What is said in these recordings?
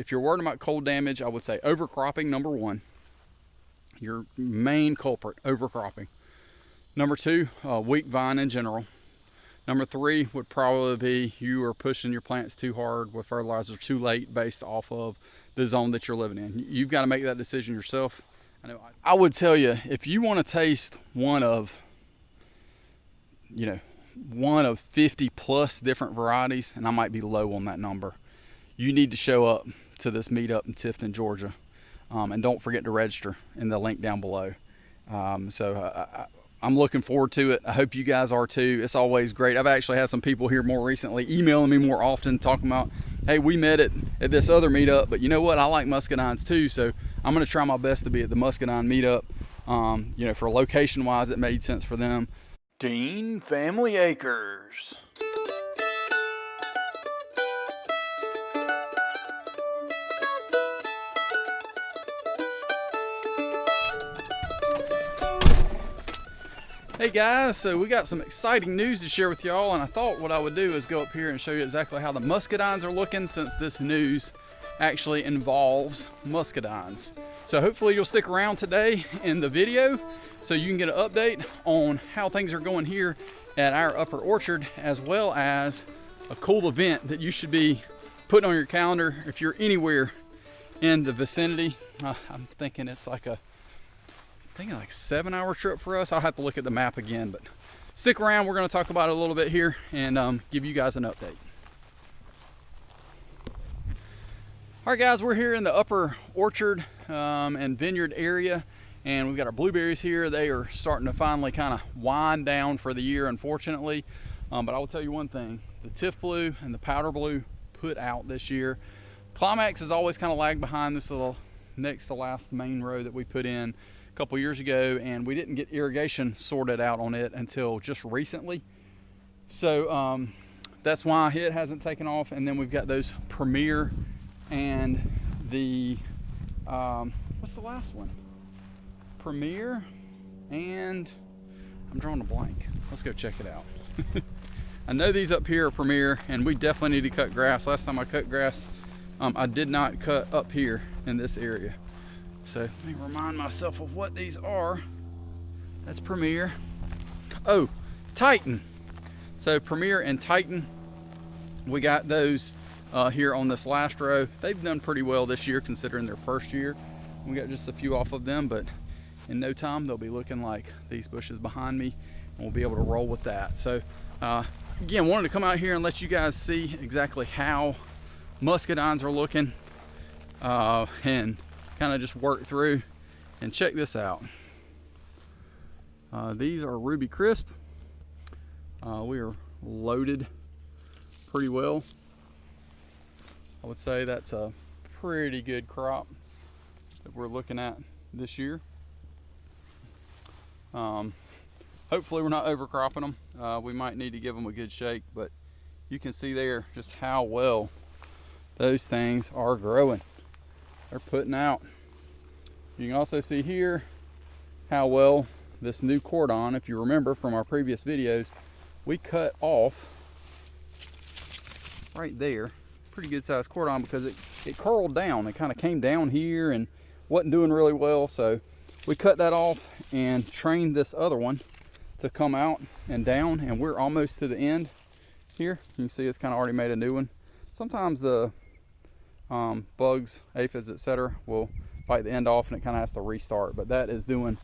if you're worried about cold damage, I would say overcropping, number one. Your main culprit, overcropping. Number two, weak vine in general. Number three would probably be you are pushing your plants too hard with fertilizer too late based off of the zone that you're living in. You've got to make that decision yourself. I would tell you, if you want to taste one of 50 plus different varieties, and I might be low on that number, you need to show up to this meetup in Tifton, Georgia. And don't forget to register in the link down below. I'm looking forward to it. I hope you guys are too. It's always great. I've actually had some people here more recently emailing me more often talking about, hey, we met at this other meetup, but you know what? I like Muscadines too, so I'm going to try my best to be at the Muscadine meetup. For location-wise, it made sense for them. Dean Family Acres. Hey guys, so we got some exciting news to share with y'all, and I thought what I would do is go up here and show you exactly how the Muscadines are looking, since this news actually involves Muscadines. So hopefully you'll stick around today in the video so you can get an update on how things are going here at our upper orchard, as well as a cool event that you should be putting on your calendar if you're anywhere in the vicinity. I'm thinking it's like a 7-hour trip for us. I'll have to look at the map again, but stick around. We're going to talk about it a little bit here and give you guys an update. All right, guys, we're here in the upper orchard and vineyard area, and we've got our blueberries here. They are starting to finally kind of wind down for the year, unfortunately. But I will tell you one thing: the Tifblue and the Powderblue put out this year. Climax has always kind of lagged behind. This little next to last main row that we put in a couple years ago, and we didn't get irrigation sorted out on it until just recently. So that's why it hasn't taken off. And then we've got those Premier and the what's the last one? Premier and I'm drawing a blank. Let's go check it out. I know these up here are Premier, and we definitely need to cut grass. Last time I cut grass, I did not cut up here in this area. So let me remind myself of what these are. That's Premier. Oh, Tifton. So Premier and Tifton, we got those here on this last row. They've done pretty well this year considering their first year. We got just a few off of them, but in no time they'll be looking like these bushes behind me, and we'll be able to roll with that. So again, wanted to come out here and let you guys see exactly how Muscadines are looking and kind of just work through and check this out. These are Ruby Crisp. We are loaded pretty well. I would say that's a pretty good crop that we're looking at this year. Hopefully we're not overcropping them. We might need to give them a good shake, but you can see there just how well those things are growing. They're putting out. You can also see here how well this new cordon, if you remember from our previous videos, we cut off right there. Pretty good sized cordon because it curled down. It kind of came down here and wasn't doing really well. So we cut that off and trained this other one to come out and down, and we're almost to the end here. You can see it's kind of already made a new one. Sometimes the bugs, aphids, etc. will bite the end off and it kind of has to restart, but that is doing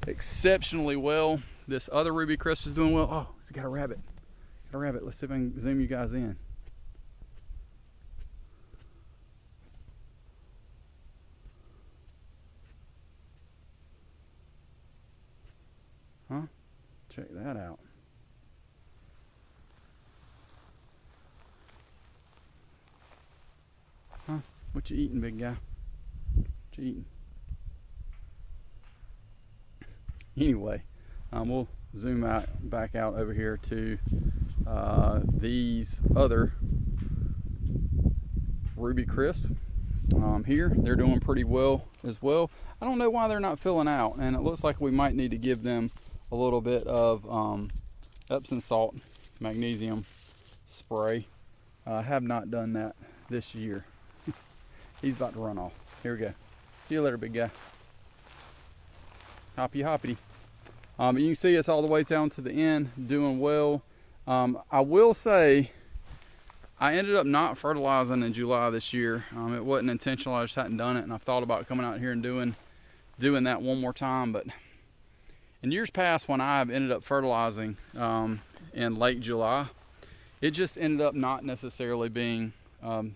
exceptionally well. This other Ruby Crisp is doing well. Oh, it's got a rabbit. Got a rabbit. Let's see if I can zoom you guys in. Huh? Check that out. Huh? What you eating, big guy? What you eating? Anyway, we'll zoom out back out over here to these other Ruby Crisp. Here they're doing pretty well as well. I don't know why they're not filling out, and it looks like we might need to give them a little bit of Epsom salt magnesium spray. I have not done that this year. He's about to run off. Here we go. See you later, big guy. Hoppy hoppity. You can see it's all the way down to the end, doing well. I will say, I ended up not fertilizing in July this year. It wasn't intentional, I just hadn't done it, and I've thought about coming out here and doing that one more time. But in years past, when I've ended up fertilizing in late July, it just ended up not necessarily being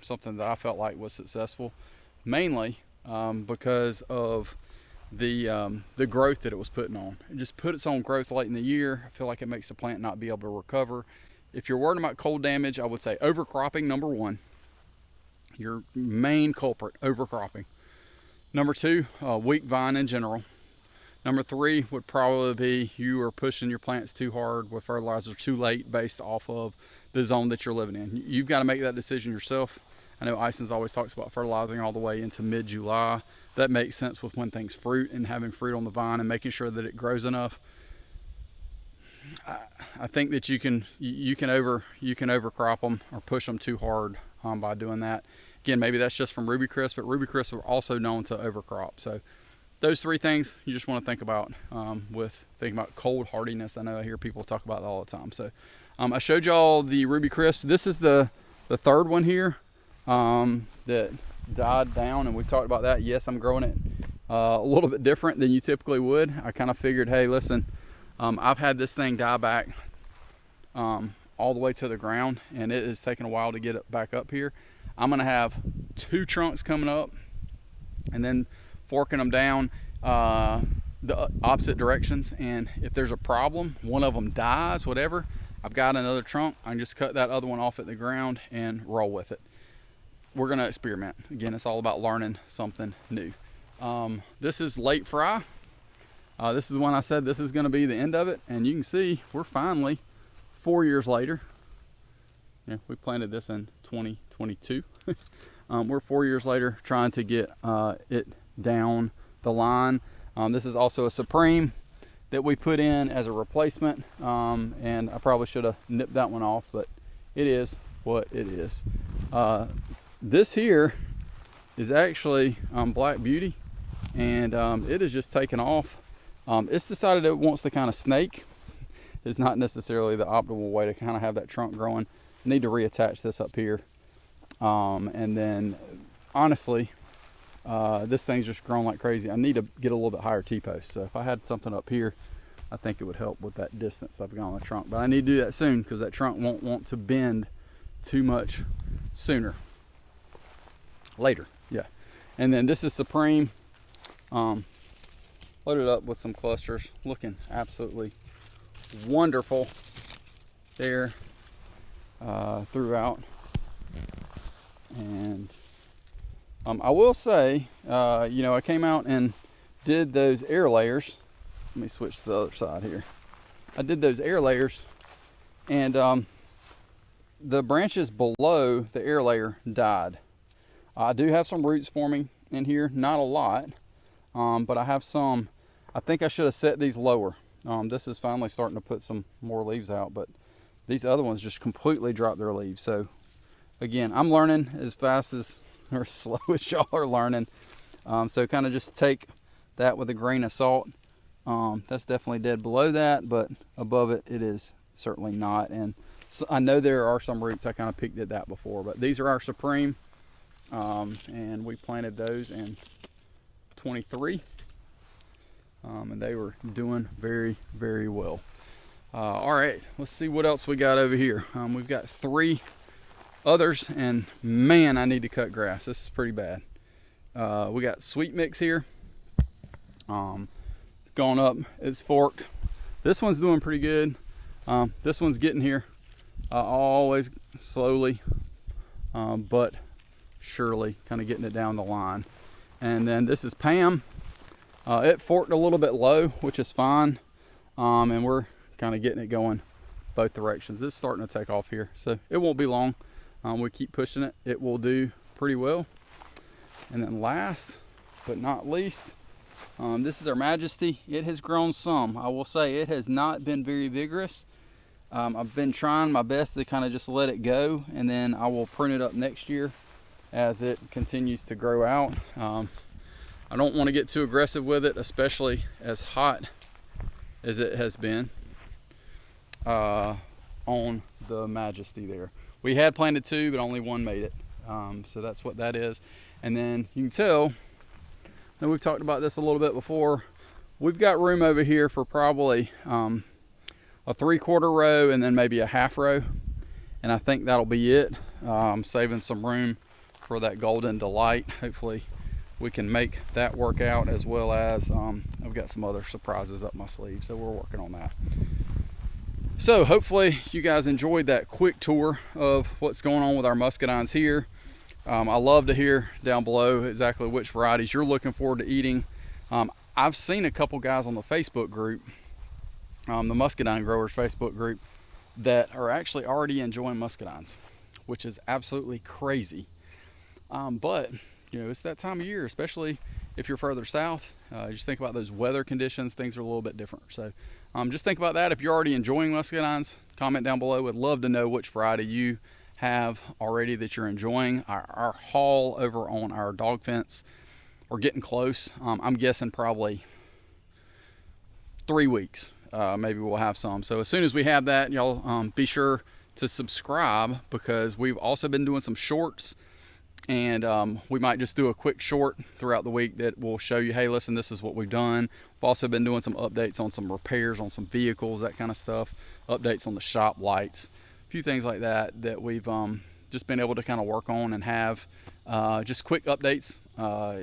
something that I felt like was successful, mainly because of the growth that it was putting on. It just put its own growth late in the year. I feel like it makes the plant not be able to recover. If you're worried about cold damage, I would say overcropping, number one. Your main culprit, overcropping. Number two, weak vine in general. Number three would probably be you are pushing your plants too hard with fertilizer too late based off of the zone that you're living in. You've got to make that decision yourself. I know Ison's always talks about fertilizing all the way into mid-July. That makes sense with when things fruit and having fruit on the vine and making sure that it grows enough. I think that you can overcrop them or push them too hard by doing that. Again, maybe that's just from Ruby Crisp, but Ruby Crisp are also known to overcrop. So those three things you just want to think about with thinking about cold hardiness. I know I hear people talk about that all the time. So I showed y'all the Ruby Crisp. This is the third one here that died down, and we talked about that. Yes, I'm growing it a little bit different than you typically would. I kind of figured, hey, listen, I've had this thing die back all the way to the ground, and it has taken a while to get it back up here. I'm gonna have two trunks coming up and then forking them down the opposite directions, and if there's a problem, one of them dies, whatever, I've got another trunk. I can just cut that other one off at the ground and roll with it. We're gonna experiment. Again, it's all about learning something new. This is late fry. This is when I said this is gonna be the end of it, and you can see we're finally 4 years later. Yeah, we planted this in 2022. We're 4 years later trying to get it down the line. This is also a Supreme that we put in as a replacement, and I probably should have nipped that one off, but it is what it is. This here is actually Black Beauty, and it is just taken off. It's decided it wants to kind of snake. It's not necessarily the optimal way to kind of have that trunk growing. I need to reattach this up here, and then honestly, this thing's just grown like crazy. I need to get a little bit higher T-post. So if I had something up here, I think it would help with that distance I've got on the trunk. But I need to do that soon because that trunk won't want to bend too much sooner. Later, yeah. And then this is Supreme, loaded up with some clusters, looking absolutely wonderful there throughout. And I will say, you know, I came out and did those air layers. Let me switch to the other side here. I did those air layers, and the branches below the air layer died. I do have some roots forming in here, not a lot, but I have some. I think I should have set these lower. This is finally starting to put some more leaves out, but these other ones just completely dropped their leaves. So again, I'm learning as fast as or as slow as y'all are learning. So kind of just take that with a grain of salt. That's definitely dead below that, but above it, it is certainly not. And so I know there are some roots. I kind of peeked at that before, but these are our Supreme, and we planted those in 23, and they were doing very, very well. All right, let's see what else we got over here. We've got 3 others, and man, I need to cut grass. This is pretty bad. We got Sweet Mix here. Going up, it's forked. This one's doing pretty good. This one's getting here, always slowly, but surely, kind of getting it down the line. And then this is Pam. It forked a little bit low, which is fine, and we're kind of getting it going both directions. It's starting to take off here, so it won't be long. We keep pushing it. It will do pretty well. And then last but not least, this is our Majesty. It has grown some. I will say it has not been very vigorous. I've been trying my best to kind of just let it go, and then I will prune it up next year as it continues to grow out. I don't want to get too aggressive with it, especially as hot as it has been on the Majesty there. We had planted 2, but only 1 made it. So that's what that is. And then you can tell, and we've talked about this a little bit before, we've got room over here for probably a 3/4 row and then maybe a 1/2 row. And I think that'll be it. Saving some room for that Golden Delight. Hopefully we can make that work out, as well as I've got some other surprises up my sleeve, so we're working on that. So hopefully you guys enjoyed that quick tour of what's going on with our muscadines here. I love to hear down below exactly which varieties you're looking forward to eating. I've seen a couple guys on the Facebook group, the Muscadine Growers Facebook group, that are actually already enjoying muscadines, which is absolutely crazy. But you know, it's that time of year, especially if you're further south. Just think about those weather conditions, things are a little bit different. So just think about that. If you're already enjoying muscadines, comment down below. Would love to know which variety you have already that you're enjoying. Our haul over on our dog fence, we're getting close. I'm guessing probably 3 weeks, maybe we'll have some. So as soon as we have that, y'all be sure to subscribe, because we've also been doing some shorts, and we might just do a quick short throughout the week that will show you, hey, listen, this is what we've done. We've also been doing some updates on some repairs on some vehicles, that kind of stuff, updates on the shop lights, a few things like that we've just been able to kind of work on and have just quick updates.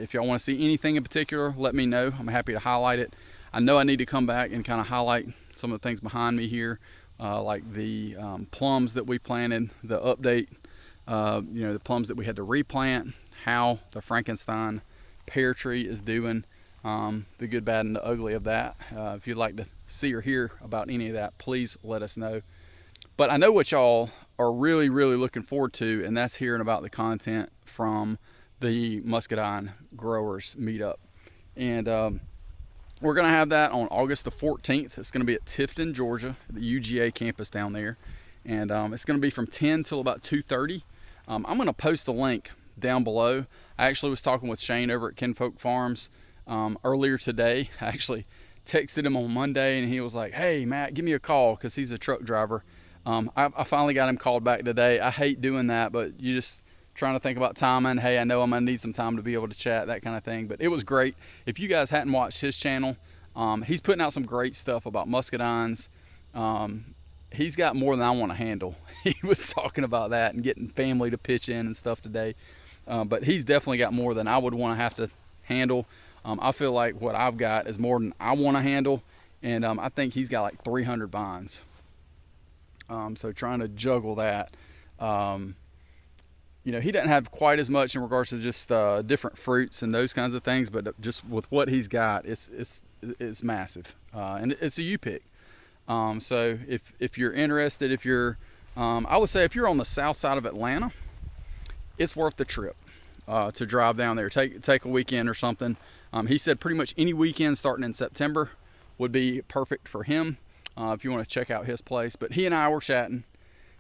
If y'all want to see anything in particular, let me know. I'm happy to highlight it. I know I need to come back and kind of highlight some of the things behind me here, like the plums that we planted, the update, you know, the plums that we had to replant, how the Frankenstein pear tree is doing, the good, bad, and the ugly of that. If you'd like to see or hear about any of that, please let us know. But I know what y'all are really, really looking forward to, and that's hearing about the content from the Muscadine Growers Meetup. And we're going to have that on August the 14th. It's going to be at Tifton, Georgia, the UGA campus down there. And it's going to be from 10 till about 2:30. I'm going to post a link down below. I actually was talking with Shane over at Kinfolk Farms earlier today. I actually texted him on Monday, and he was like, hey, Matt, give me a call, because he's a truck driver. I finally got him called back today. I hate doing that, but you just trying to think about timing. Hey, I know I'm going to need some time to be able to chat, that kind of thing. But it was great. If you guys hadn't watched his channel, he's putting out some great stuff about muscadines. He's got more than I want to handle. He was talking about that and getting family to pitch in and stuff today. But he's definitely got more than I would want to have to handle. I feel like what I've got is more than I want to handle. And I think he's got like 300 vines. So trying to juggle that. You know, he doesn't have quite as much in regards to just different fruits and those kinds of things, but just with what he's got, it's massive. And it's a U-pick. So if you're interested, if you're, I would say if you're on the south side of Atlanta, it's worth the trip to drive down there. Take a weekend or something. He said pretty much any weekend starting in September would be perfect for him if you want to check out his place. But he and I were chatting,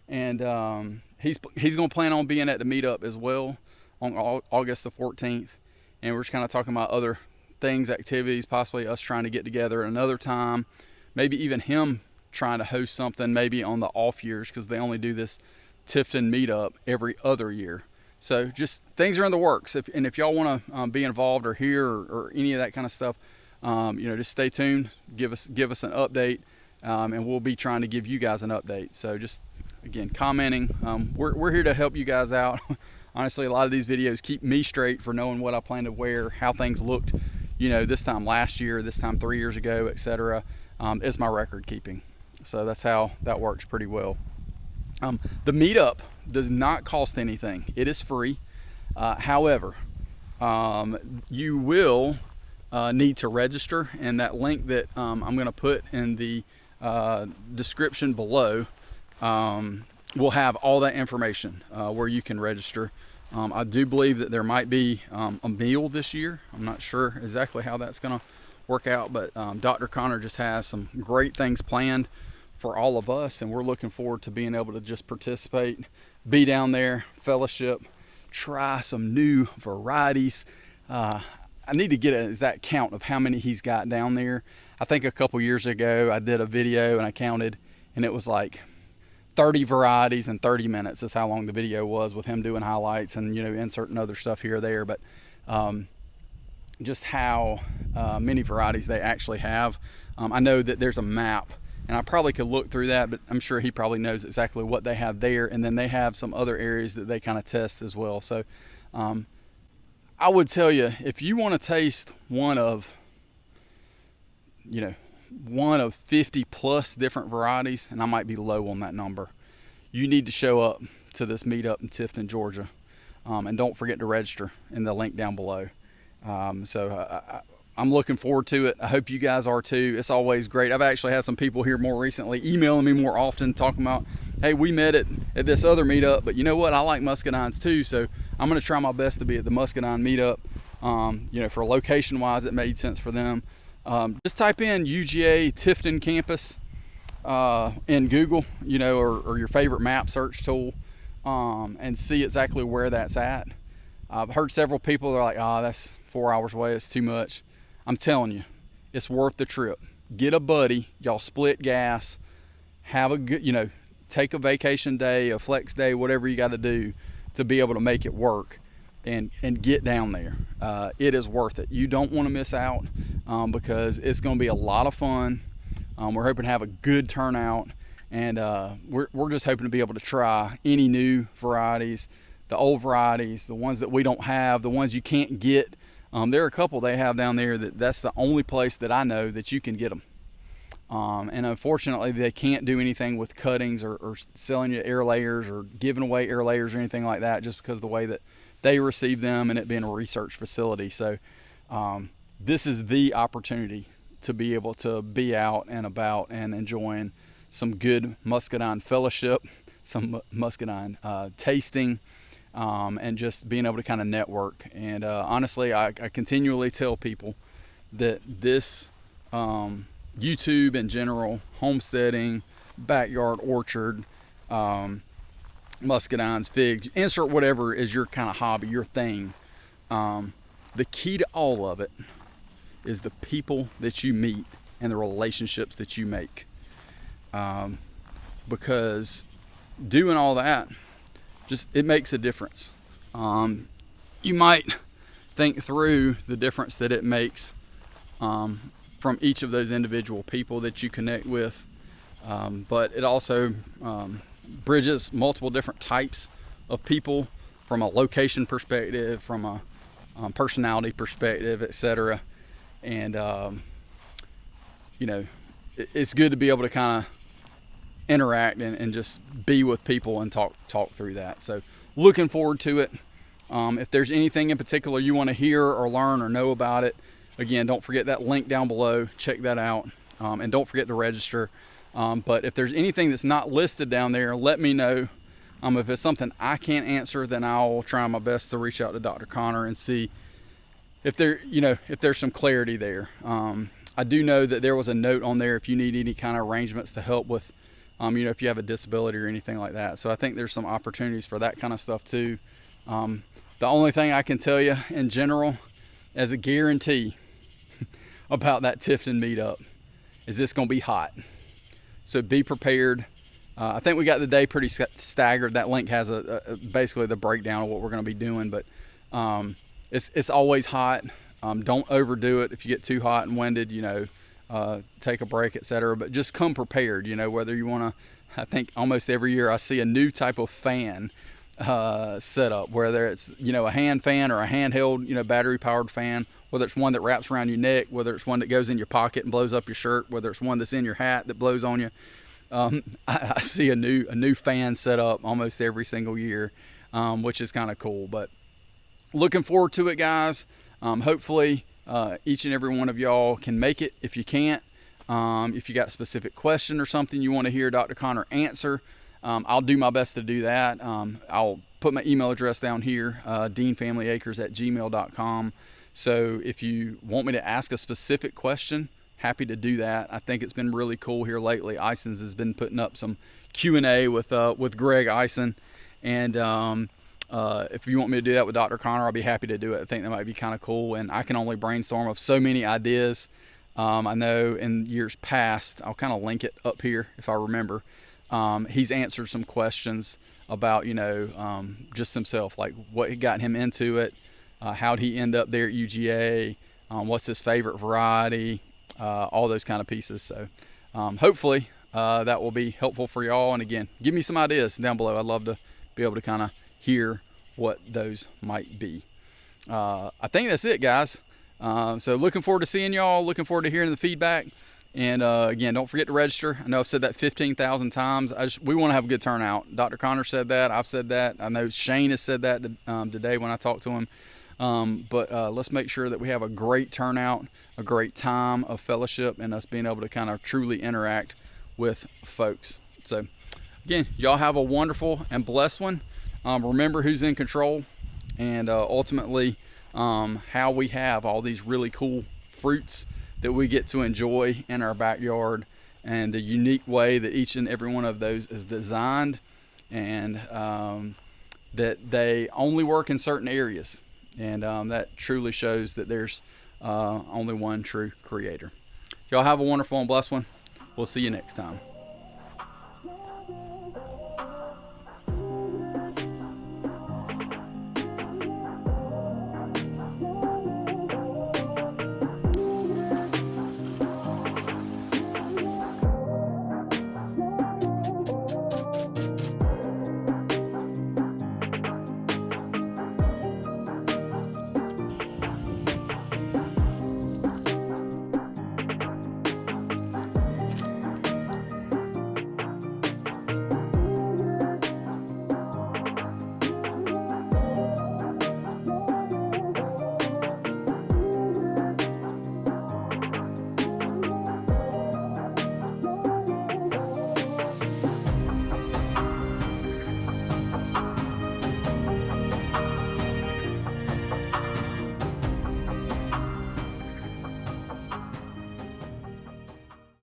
and he's going to plan on being at the meetup as well on August the 14th. And we're just kind of talking about other things, activities, possibly us trying to get together another time. Maybe even him trying to host something maybe on the off years, because they only do this Tifton meetup every other year. So just things are in the works. If y'all want to be involved or hear or any of that kind of stuff, you know, just stay tuned. Give us an update, and we'll be trying to give you guys an update. So just again, commenting. We're here to help you guys out. Honestly, a lot of these videos keep me straight for knowing what I plan to wear, how things looked, you know, this time last year, this time 3 years ago, etc. It's my record keeping. So that's how that works pretty well. The meetup does not cost anything. It is free. However, you will need to register, and that link that I'm going to put in the description below will have all that information where you can register. I do believe that there might be a meal this year. I'm not sure exactly how that's going to work out, but Dr. Connor just has some great things planned for all of us, and we're looking forward to being able to just participate, be down there, fellowship, try some new varieties. I need to get an exact count of how many he's got down there. I think a couple years ago I did a video and I counted, and it was like 30 varieties in 30 minutes is how long the video was, with him doing highlights and, you know, inserting other stuff here or there. But just how many varieties they actually have. I know that there's a map, and I probably could look through that, but I'm sure he probably knows exactly what they have there. And then they have some other areas that they kind of test as well. So I would tell you, if you want to taste one of 50 plus different varieties, and I might be low on that number, you need to show up to this meetup in Tifton, Georgia. And don't forget to register in the link down below. I'm looking forward to it. I hope you guys are too. It's always great. I've actually had some people here more recently emailing me more often, talking about, hey, we met at this other meetup, but you know what? I like Muscadines too, so I'm going to try my best to be at the Muscadine meetup. For location wise, it made sense for them. Just type in UGA Tifton campus in Google, or your favorite map search tool, and see exactly where that's at. I've heard several people are like, that's 4 hours away, it's too much. I'm telling you, it's worth the trip. Get a buddy, y'all split gas, have a good, take a vacation day, a flex day, whatever you got to do to be able to make it work, and get down there. It is worth it. You don't want to miss out, because it's going to be a lot of fun. We're hoping to have a good turnout, and we're just hoping to be able to try any new varieties, the old varieties, the ones that we don't have, the ones you can't get. There are a couple they have down there that's the only place that I know that you can get them. And unfortunately, they can't do anything with cuttings or selling you air layers or giving away air layers or anything like that, just because of the way that they receive them and it being a research facility. So this is the opportunity to be able to be out and about and enjoying some good Muscadine fellowship, some Muscadine tasting, and just being able to kind of network. And honestly, I continually tell people that this YouTube in general, homesteading, backyard orchard, muscadines, figs, insert whatever is your kind of hobby, your thing. The key to all of it is the people that you meet and the relationships that you make. Because doing all that, it makes a difference. You might think through the difference that it makes from each of those individual people that you connect with, but it also bridges multiple different types of people, from a location perspective, from a personality perspective, etc. And it's good to be able to kind of interact and just be with people and talk through that. So looking forward to it. If there's anything in particular you want to hear or learn or know about it, again, don't forget that link down below. Check that out, and don't forget to register. But if there's anything that's not listed down there, let me know. If it's something I can't answer, then I'll try my best to reach out to Dr. Connor and see if there's some clarity there. I do know that there was a note on there if you need any kind of arrangements to help with, if you have a disability or anything like that. So I think there's some opportunities for that kind of stuff too. The only thing I can tell you in general as a guarantee about that Tifton meetup is it's going to be hot. So be prepared. I think we got the day pretty staggered. That link has basically the breakdown of what we're going to be doing, but it's always hot. Don't overdo it. If you get too hot and winded, take a break, etc. But just come prepared, whether you want to. I think almost every year I see a new type of fan set up, whether it's a hand fan or a handheld battery powered fan, whether it's one that wraps around your neck, whether it's one that goes in your pocket and blows up your shirt, whether it's one that's in your hat that blows on you. I see a new fan set up almost every single year, which is kind of cool. But looking forward to it, guys. Hopefully each and every one of y'all can make it. If you can't, if you got a specific question or something you want to hear Dr. Connor answer, I'll do my best to do that. I'll put my email address down here, deanfamilyacres@gmail.com. So if you want me to ask a specific question, happy to do that. I think it's been really cool here lately. Ison's has been putting up some Q&A with Greg Ison, and If you want me to do that with Dr. Connor, I'll be happy to do it. I think that might be kind of cool, and I can only brainstorm of so many ideas. I know in years past, I'll kind of link it up here if I remember. He's answered some questions about, you know, just himself, like what got him into it, how'd he end up there at UGA, what's his favorite variety, all those kind of pieces. So hopefully that will be helpful for y'all. And again, give me some ideas down below. I'd love to be able to kind of hear what those might be. I think that's it, guys. So looking forward to seeing y'all, looking forward to hearing the feedback. And again, don't forget to register. I know I've said that 15,000 times. We want to have a good turnout. Dr. Connor said that. I've said that. I know Shane has said that today when I talked to him. But let's make sure that we have a great turnout, a great time of fellowship, and us being able to kind of truly interact with folks. So again, y'all have a wonderful and blessed one. Remember who's in control, and ultimately how we have all these really cool fruits that we get to enjoy in our backyard, and the unique way that each and every one of those is designed, and that they only work in certain areas. And that truly shows that there's only one true creator. Y'all have a wonderful and blessed one. We'll see you next time.